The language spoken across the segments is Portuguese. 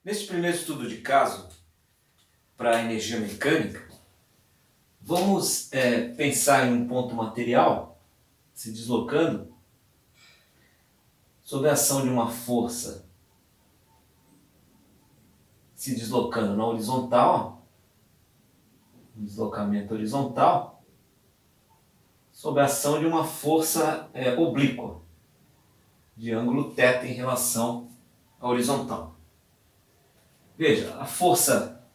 Neste primeiro estudo de caso para a energia mecânica, vamos pensar em um ponto material se deslocando sob a ação de uma força se deslocando na horizontal, um deslocamento horizontal, sob a ação de uma força oblíqua, de ângulo θ em relação à horizontal. Veja, a força,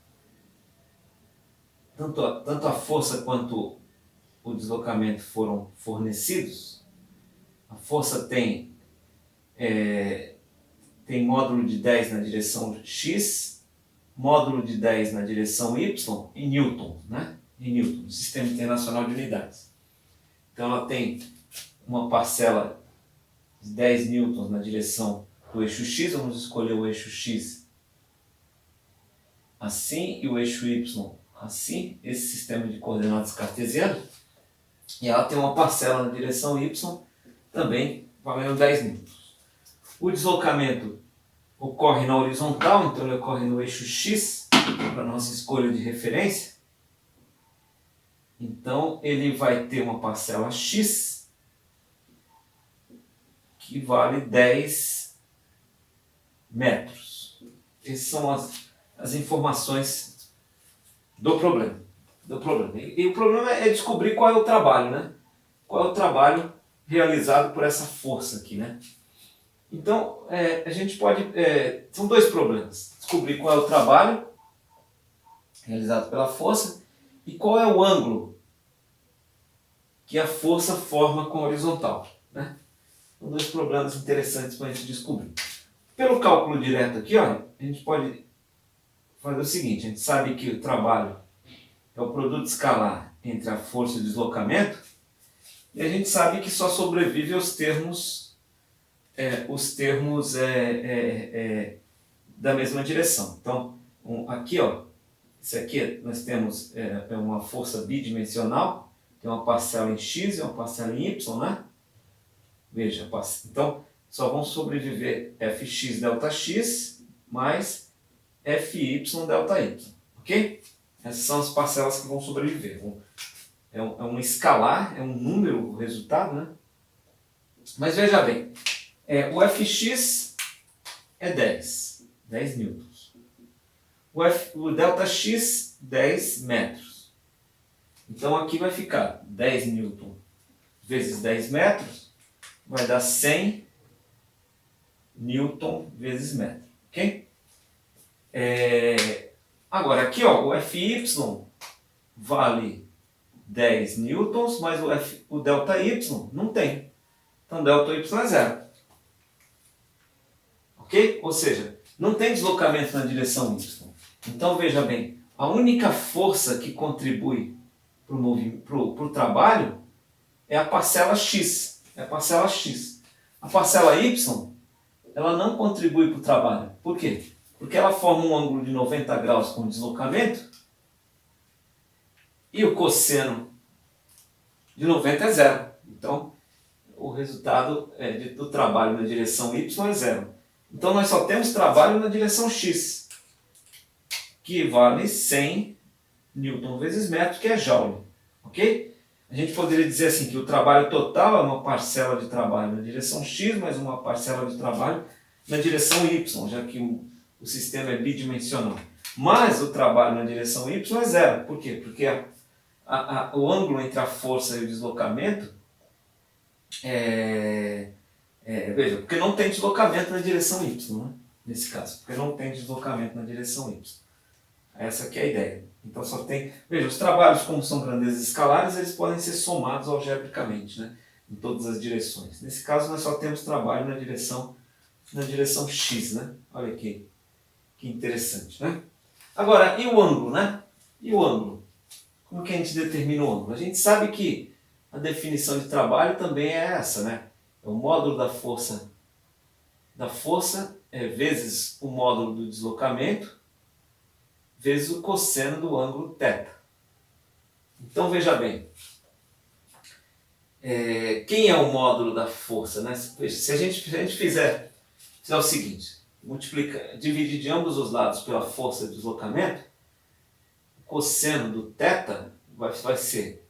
tanto a força quanto o deslocamento foram fornecidos. A força tem módulo de 10 na direção x, módulo de 10 na direção y e Newton, né? Em Newton, Sistema Internacional de Unidades. Então ela tem uma parcela de 10 newtons na direção do eixo x, vamos escolher o eixo x assim e o eixo y assim, esse sistema de coordenadas cartesiano, e ela tem uma parcela na direção y também valendo 10 newtons. O deslocamento ocorre na horizontal, então ele ocorre no eixo x, para nossa escolha de referência. Então ele vai ter uma parcela x que vale 10 metros. Essas são as informações do problema. E o problema é descobrir qual é o trabalho, né? Qual é o trabalho realizado por essa força aqui, né? Então, a gente pode... são dois problemas. Descobrir qual é o trabalho realizado pela força e qual é o ângulo que a força forma com a horizontal, né? São dois problemas interessantes para a gente descobrir. Pelo cálculo direto aqui, ó, a gente pode fazer o seguinte. A gente sabe que o trabalho é o produto escalar entre a força e o deslocamento, e a gente sabe que só sobrevive os termos da mesma direção. Então, aqui, ó, isso aqui nós temos uma força bidimensional, tem uma parcela em x e uma parcela em y, né? Veja, então só vão sobreviver fx Δx mais fy Δy, ok? Essas são as parcelas que vão sobreviver. É um escalar, é um número o resultado, né? Mas veja bem, o fx é 10 newtons. O Δx, 10 metros. Então aqui vai ficar 10 newton vezes 10 metros, vai dar 100 newton vezes metro, ok? Agora aqui, ó, o Fy vale 10 newtons, mas o ΔY não tem. Então ΔY é zero. Ok? Ou seja, não tem deslocamento na direção Y. Então veja bem, a única força que contribui para o trabalho é a parcela x. A parcela y, ela não contribui para o trabalho. Por quê? Porque ela forma um ângulo de 90 graus com deslocamento e o cosseno de 90 é zero. Então, o resultado do trabalho na direção y é zero. Então, nós só temos trabalho na direção x, que vale 100 newton vezes metro, que é joule. Ok? A gente poderia dizer assim que o trabalho total é uma parcela de trabalho na direção x, mais uma parcela de trabalho na direção y, já que o sistema é bidimensional. Mas o trabalho na direção y é zero. Por quê? Porque o ângulo entre a força e o deslocamento veja, porque não tem deslocamento na direção y, né? Nesse caso, porque não tem deslocamento na direção y. Essa aqui é a ideia. Então só tem... Veja, os trabalhos, como são grandezas escalares, eles podem ser somados algebricamente, né? Em todas as direções. Nesse caso, nós só temos trabalho na direção x, né? Olha aqui, que interessante, né? Agora, e o ângulo, né? E o ângulo? Como que a gente determina o ângulo? A gente sabe que a definição de trabalho também é essa, né? É o módulo da força vezes o módulo do deslocamento vezes o cosseno do ângulo θ. Então veja bem, quem é o módulo da força, né? Se a gente fizer o seguinte, dividir de ambos os lados pela força de deslocamento, o cosseno do θ vai ser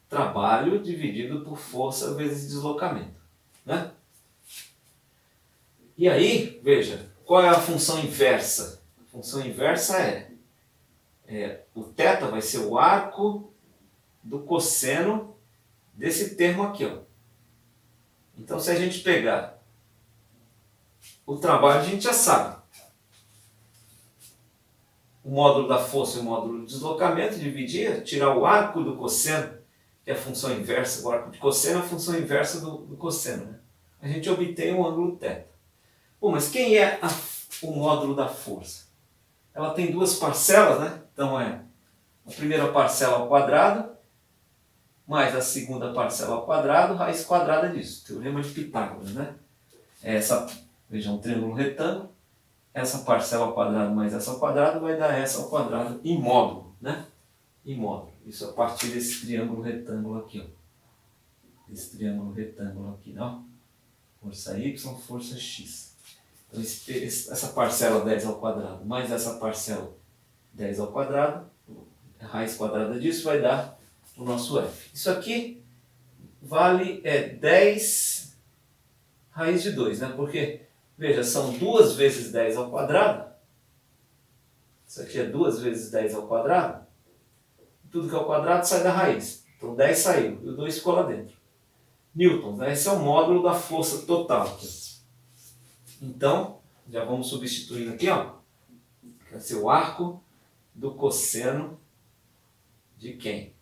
trabalho dividido por força vezes deslocamento, né? E aí, veja, qual é a função inversa? A função inversa o θ vai ser o arco do cosseno desse termo aqui, ó. Então, se a gente pegar o trabalho, a gente já sabe. O módulo da força e o módulo do deslocamento, dividir, tirar o arco do cosseno, que é a função inversa. O arco de cosseno é a função inversa do cosseno, né? A gente obtém o ângulo θ. Bom, mas quem é o módulo da força? Ela tem duas parcelas, né? Então a primeira parcela ao quadrado, mais a segunda parcela ao quadrado, raiz quadrada disso. Teorema de Pitágoras, né? Veja, um triângulo retângulo. Essa parcela ao quadrado mais essa ao quadrado vai dar essa ao quadrado em módulo, né? Em módulo. Isso a partir desse triângulo retângulo aqui, ó. Esse triângulo retângulo aqui, ó. Força Y, força X. Então, essa parcela 10 ao quadrado mais essa parcela 10 ao quadrado, a raiz quadrada disso vai dar o nosso F. Isso aqui vale 10 raiz de 2, né? Porque, veja, são 2 vezes 10 ao quadrado. Isso aqui é 2 vezes 10 ao quadrado. Tudo que é ao quadrado sai da raiz. Então 10 saiu e o 2 ficou lá dentro. Newtons, né? Esse é o módulo da força total aqui. Então, já vamos substituindo aqui, ó. Vai ser o arco do cosseno de quem?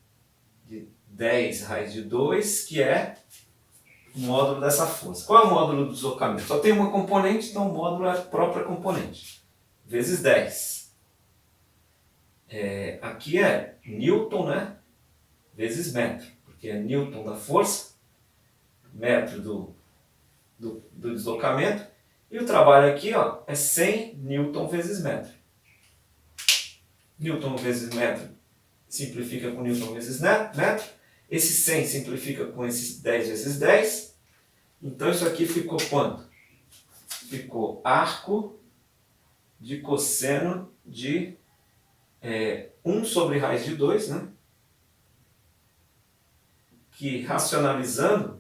De 10 raiz de 2, que é o módulo dessa força. Qual é o módulo do deslocamento? Só tem uma componente, então o módulo é a própria componente. Vezes 10. Aqui é Newton, né? Vezes metro. Porque é Newton da força, metro do deslocamento. E o trabalho aqui, ó, é 100 Newton vezes metro. Newton vezes metro simplifica com Newton vezes metro. Esse 100 simplifica com esses 10 vezes 10. Então isso aqui ficou quanto? Ficou arco de cosseno de 1 sobre raiz de 2, né? Que racionalizando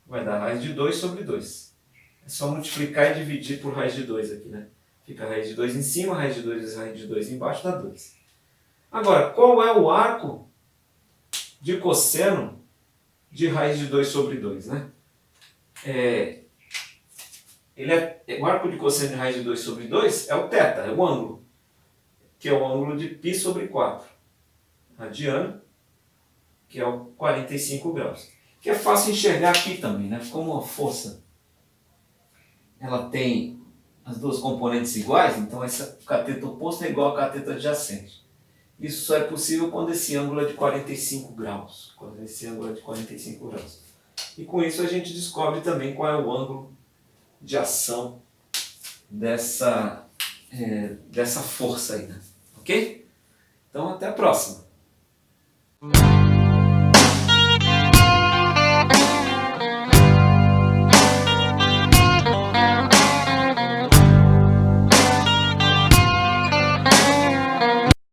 vai dar raiz de 2 sobre 2. É só multiplicar e dividir por raiz de 2 aqui, né? Fica raiz de 2 em cima, raiz de 2 vezes raiz de 2 embaixo dá 2. Agora, qual é o arco de cosseno de raiz de 2 sobre 2, né? O arco de cosseno de raiz de 2 sobre 2 é o θ, é o ângulo, que é o ângulo de π sobre 4 radiano, que é o 45 graus. Que é fácil enxergar aqui também, né? Como a força ela tem as duas componentes iguais, então esse cateto oposto é igual ao cateto adjacente. Isso só é possível quando esse ângulo é de 45 graus. Quando esse ângulo é de 45 graus. E com isso a gente descobre também qual é o ângulo de ação dessa força aí, né? Ok? Então até a próxima!